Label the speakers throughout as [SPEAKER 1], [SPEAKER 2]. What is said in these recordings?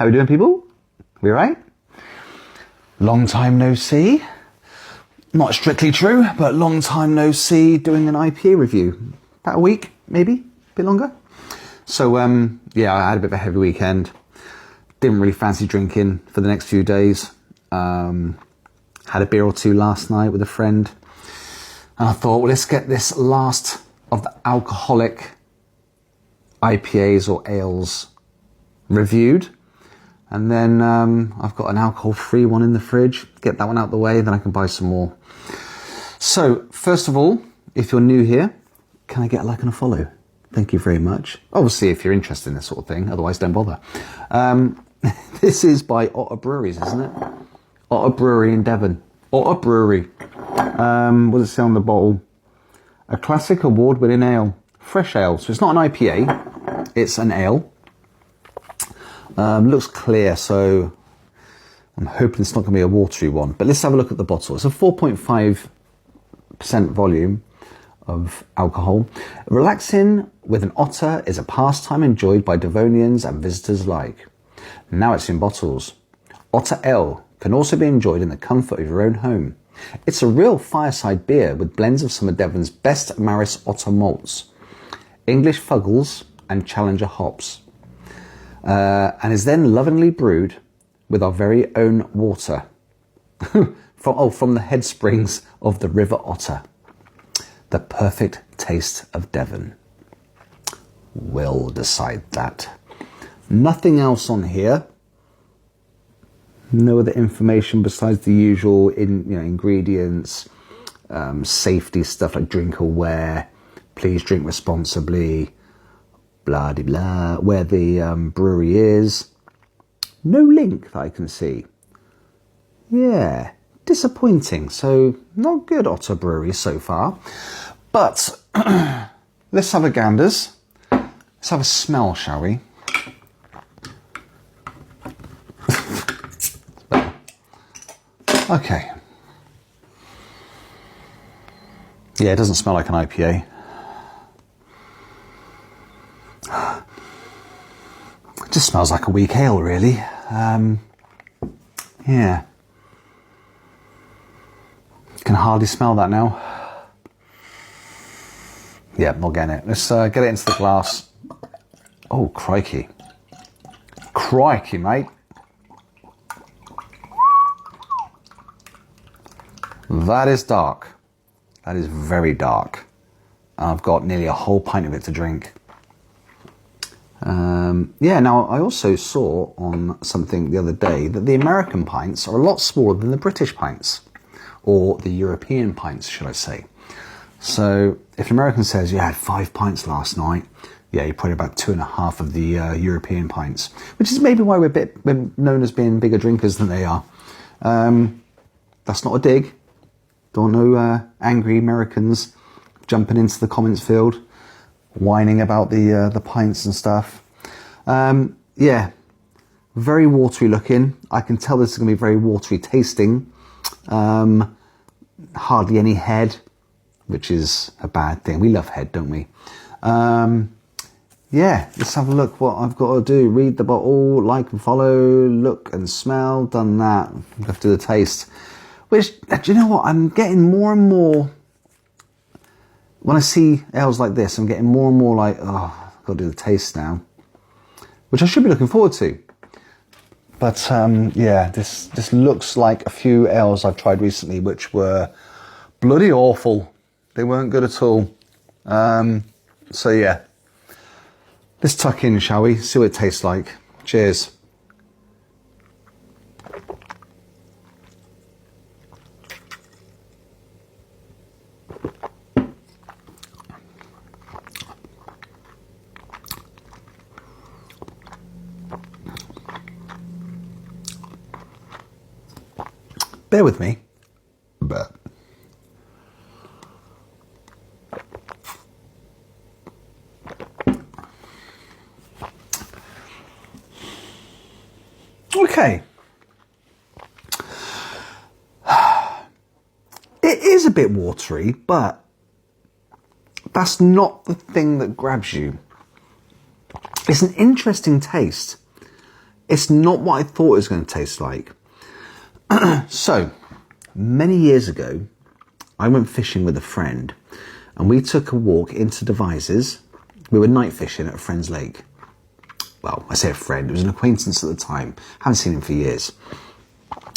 [SPEAKER 1] How we doing, people? We all right? Long time no see. Not strictly true, but long time no see doing an IPA review. About a week, maybe, a bit longer. So, yeah, I had a bit of a heavy weekend. Didn't really fancy drinking for the next few days. Had a beer or two last night with a friend. And I thought, well, let's get this last of the alcoholic IPAs or ales reviewed. And then I've got an alcohol-free one in the fridge. Get that one out the way, then I can buy some more. So, first of all, if you're new here, can I get a like and a follow? Thank you very much. Obviously, if you're interested in this sort of thing, otherwise don't bother. This is by Otter Breweries, isn't it? Otter Brewery in Devon. Otter Brewery. What does it say on the bottle? A classic award-winning ale. Fresh ale. So it's not an IPA, it's an ale. Looks clear, so I'm hoping it's not going to be a watery one. But let's have a look at the bottle. It's a 4.5% volume of alcohol. Relaxing with an otter is a pastime enjoyed by Devonians and visitors alike. Now it's in bottles. Otter Ale can also be enjoyed in the comfort of your own home. It's a real fireside beer with blends of some of Devon's best Maris Otter malts, English Fuggles and Challenger hops. And is then lovingly brewed with our very own water from the head springs of the River Otter. The perfect taste of Devon. We'll decide that. Nothing else on here. No other information besides the usual ingredients, safety stuff like drink aware, please drink responsibly, blah de blah, where the brewery is. No link that I can see. Yeah, disappointing. So not good Otter Brewery so far. But let's have a ganders. Let's have a smell, shall we? Okay. Yeah, it doesn't smell like an IPA. It just smells like a weak ale, really. Yeah. Can hardly smell that now. Yeah, not getting it. Let's get it into the glass. Oh, crikey. Crikey, mate. That is dark. That is very dark. I've got nearly a whole pint of it to drink. Yeah, now I also saw on something the other day that the American pints are a lot smaller than the British pints. Or the European pints, should I say. So if an American says, yeah, I had 5 pints last night, yeah, you're probably about 2.5 of the European pints. Which is maybe why we're known as being bigger drinkers than they are. That's not a dig. Don't know angry Americans jumping into the comments field, whining about the pints and stuff. Yeah, very watery looking. I can tell this is going to be very watery tasting. Hardly any head, which is a bad thing. We love head, don't we? Yeah, let's have a look what I've got to do. Read the bottle, like and follow, look and smell, done that. I have to do the taste. Which, do you know what? I'm getting more and more, when I see ales like this, I'm getting more and more like, oh, I've got to do the taste now. Which I should be looking forward to. But yeah, this looks like a few ales I've tried recently, which were bloody awful. They weren't good at all. So yeah, let's tuck in, shall we? See what it tastes like. Cheers. Bear with me. But okay. It is a bit watery, but that's not the thing that grabs you. It's an interesting taste. It's not what I thought it was going to taste like. So, many years ago, I went fishing with a friend and we took a walk into Devizes. We were night fishing at a friend's lake. Well, I say a friend, it was an acquaintance at the time. Haven't seen him for years.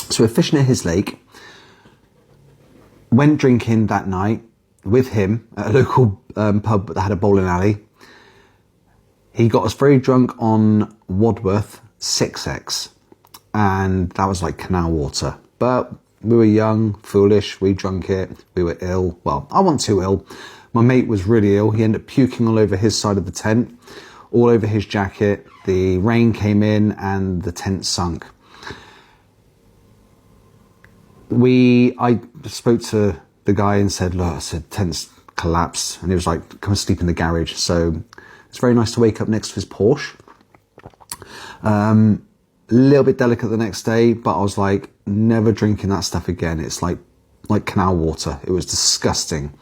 [SPEAKER 1] So we're fishing at his lake. Went drinking that night with him at a local pub that had a bowling alley. He got us very drunk on Wadworth 6X, and that was like canal water. But we were young, foolish, we drank it, we were ill. Well, I wasn't too ill. My mate was really ill. He ended up puking all over his side of the tent, all over his jacket. The rain came in and the tent sunk. I spoke to the guy and said, look, I said, tent's collapsed. And he was like, come and sleep in the garage. So it's very nice to wake up next to his Porsche. A little bit delicate the next day, but I was like, never drinking that stuff again. It's like canal water. It was disgusting.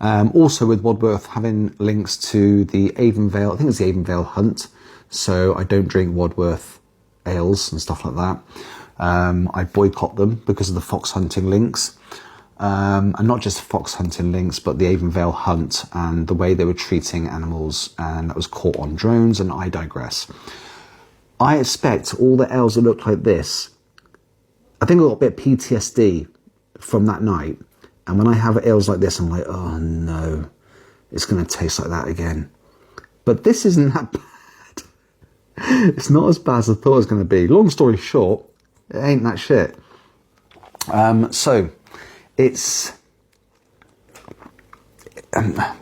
[SPEAKER 1] Also with Wadworth having links to the Avonvale, I think it's the Avonvale Hunt. So I don't drink Wadworth ales and stuff like that. I boycott them because of the fox hunting links. And not just fox hunting links, but the Avonvale Hunt and the way they were treating animals, and that was caught on drones, and I digress. I expect all the ales that look like this, I think I got a bit of PTSD from that night. And when I have ales like this, I'm like, oh no, it's going to taste like that again. But this isn't that bad. It's not as bad as I thought it was going to be. Long story short, it ain't that shit. So it's,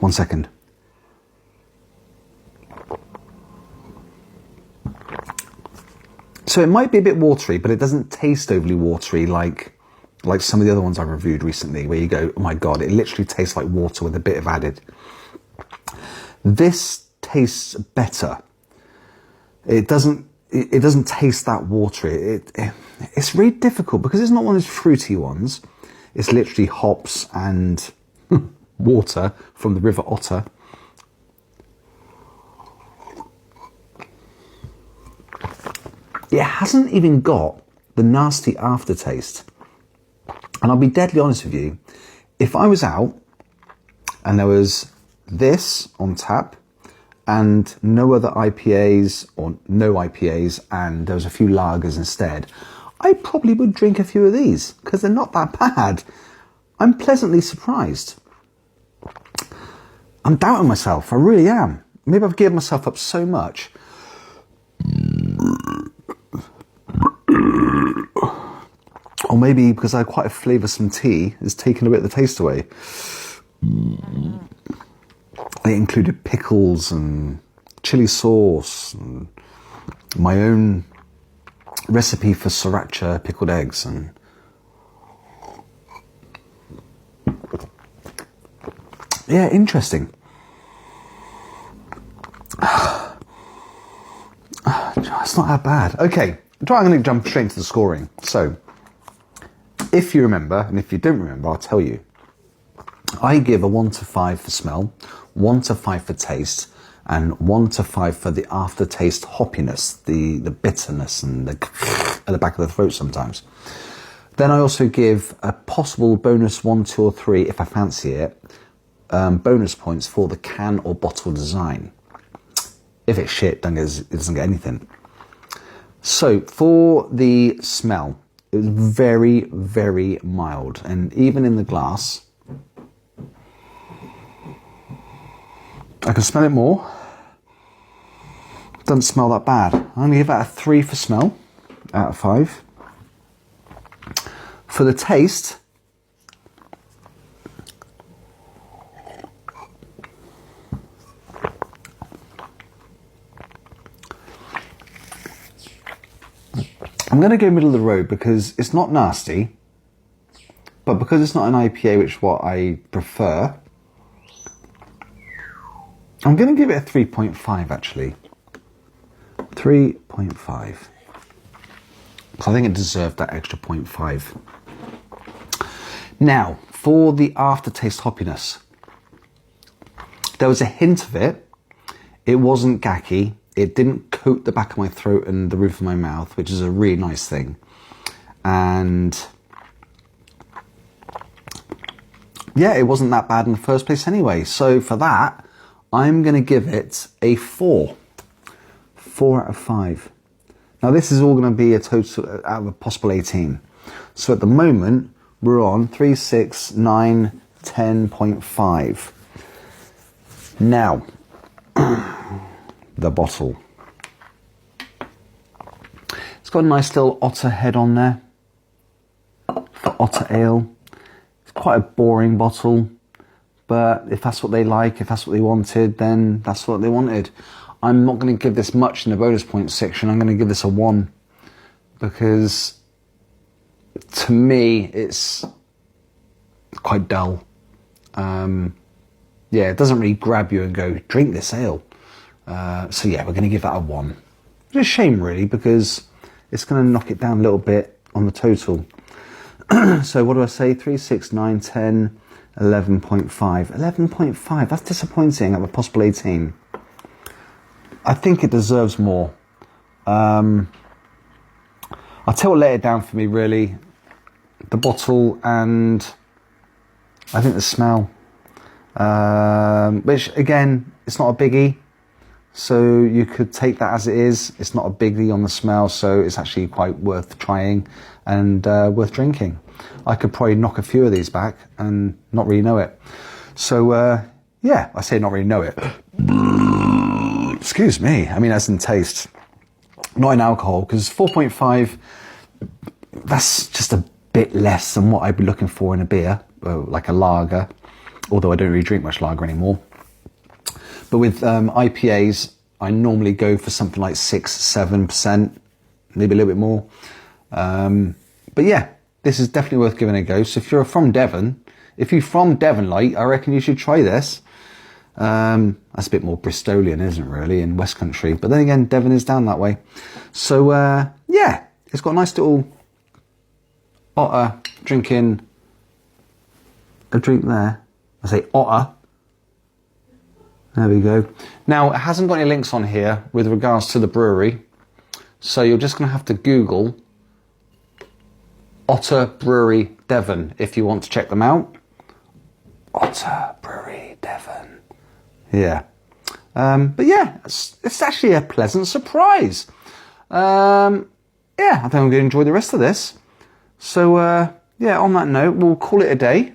[SPEAKER 1] one second. So it might be a bit watery, but it doesn't taste overly watery like some of the other ones I've reviewed recently, where you go, oh my God, it literally tastes like water with a bit of added. This tastes better. It doesn't taste that watery. It's really difficult because it's not one of those fruity ones. It's literally hops and water from the River Otter. It hasn't even got the nasty aftertaste. And I'll be deadly honest with you, if I was out and there was this on tap and no other IPAs or no IPAs and there was a few lagers instead, I probably would drink a few of these because they're not that bad. I'm pleasantly surprised. I'm doubting myself, I really am. Maybe I've given myself up so much. Or maybe because I had quite a flavoursome tea, it's taken a bit of the taste away. It included pickles and chili sauce and my own recipe for sriracha pickled eggs and yeah, interesting. It's not that bad. Okay, I'm going to jump straight into the scoring. So, if you remember, and if you don't remember, I'll tell you. I give a 1 to 5 for smell, 1 to 5 for taste, and 1 to 5 for the aftertaste hoppiness, the bitterness and at the back of the throat sometimes. Then I also give a possible bonus 1, 2 or 3, if I fancy it, bonus points for the can or bottle design. If it's shit, then it doesn't get anything. So for the smell, it was very, very mild. And even in the glass, I can smell it more. Doesn't smell that bad. I'm going to give that a 3 for smell out of 5. For the taste, I'm going to go middle of the road because it's not nasty, but because it's not an IPA, which is what I prefer, I'm going to give it a 3.5 actually. 3.5. So I think it deserved that extra 0.5. Now, for the aftertaste hoppiness, there was a hint of it. It wasn't gacky. It didn't coat the back of my throat and the roof of my mouth, which is a really nice thing. And yeah, it wasn't that bad in the first place anyway. So for that, I'm going to give it a 4. 4 out of 5. Now this is all going to be a total out of a possible 18. So at the moment, we're on 3, 6, 9, 10.5. Now, the bottle. It's got a nice little otter head on there for otter ale. It's quite a boring bottle, but if that's what they like, if that's what they wanted, then that's what they wanted. I'm not going to give this much in the bonus points section. I'm going to give this a 1 because to me it's quite dull. Yeah, it doesn't really grab you and go, drink this ale. So yeah, we're going to give that a 1. It's a shame really because it's going to knock it down a little bit on the total. So what do I say? 3, 6, 9, 10, 11.5. 11.5, that's disappointing out of a possible 18. I think it deserves more. I'll tell what let it down for me really. The bottle and I think the smell. Which again, it's not a biggie. So you could take that as it is. It's not a biggie on the smell, so it's actually quite worth trying and worth drinking. I could probably knock a few of these back and not really know it. So yeah, I say not really know it. Excuse me, I mean as in taste, not in alcohol, because 4.5, that's just a bit less than what I'd be looking for in a beer, like a lager, although I don't really drink much lager anymore. But with IPAs, I normally go for something like 6-7%, maybe a little bit more. But yeah, this is definitely worth giving a go. So if you're from Devon, if you're from Devonlight, I reckon you should try this. That's a bit more Bristolian, isn't it, really, in West Country. But then again, Devon is down that way. So, yeah, it's got a nice little otter drinking a drink there. I say otter. There we go. Now, it hasn't got any links on here with regards to the brewery. So you're just going to have to Google Otter Brewery Devon if you want to check them out. Otter Brewery Devon. Yeah. But yeah, it's actually a pleasant surprise. Yeah, I think I'm going to enjoy the rest of this. So, yeah, on that note, we'll call it a day.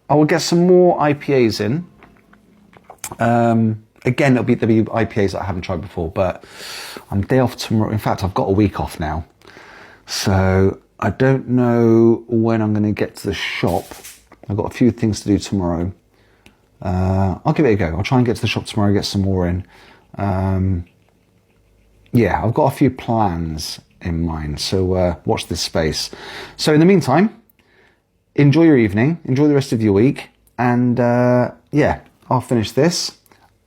[SPEAKER 1] I will get some more IPAs in. Again, there'll be IPAs that I haven't tried before, but I'm day off tomorrow. In fact, I've got a week off now. So I don't know when I'm going to get to the shop. I've got a few things to do tomorrow. I'll give it a go. I'll try and get to the shop tomorrow, get some more in. Yeah, I've got a few plans in mind, so watch this space. So in the meantime, enjoy your evening, enjoy the rest of your week, and yeah, I'll finish this.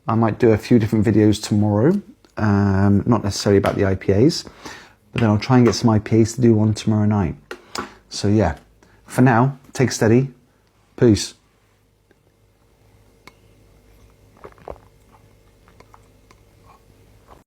[SPEAKER 1] I might do a few different videos tomorrow, not necessarily about the IPAs, but then I'll try and get some IPAs to do on tomorrow night. So yeah, for now, take it steady. Peace.